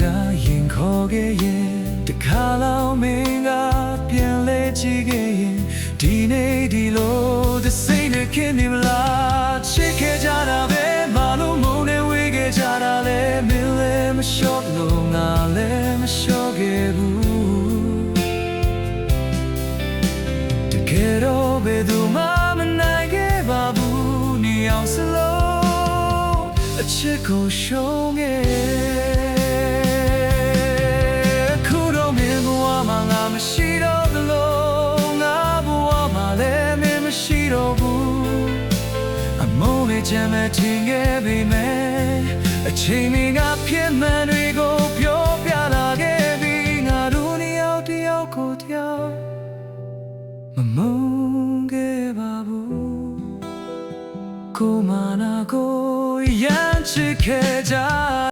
ကရင်ခေါ်ခဲ့ရင်တခါလောက်မင်းကပြန်လဲကြည့်ခဲ့ရင်ဒီနေ့ဒီလိုသစိတ်နဲ့ခင်နေမလားချစ်ခဲ့ကြတာပဲမလို့မုန်းနေဝေးခဲ့ကြတာလဲမင်းလည်းမလျှော့လို့ငါလည်းမလျှော့ခဲ့ဘူးတကယ်တော့ဘယ်သူမှမနိုင်ခဲ့ပါဘူးနေအောင်စလုံးအချစ်ကိုရှုံးခဲ့အခုတော့မင်းဘဝမှာငါမရှိတော့သလိုငါဘဝမှာလည်းမင်းမရှိတော့ဘူးအမုန်းနဲ့ချမ်းမထင်ခဲ့ပေမဲ့အချိန်တွေကဖြစ်မှန်တွေကိုပြောပြလာခဲ့ပြီးငါတို့နှစ်ယောက်တယောက်ကိုတယောက်မမုန်းခဲ့ပါဘူးကိုမနာကိုရမ်းချစ်ခဲ့ကြ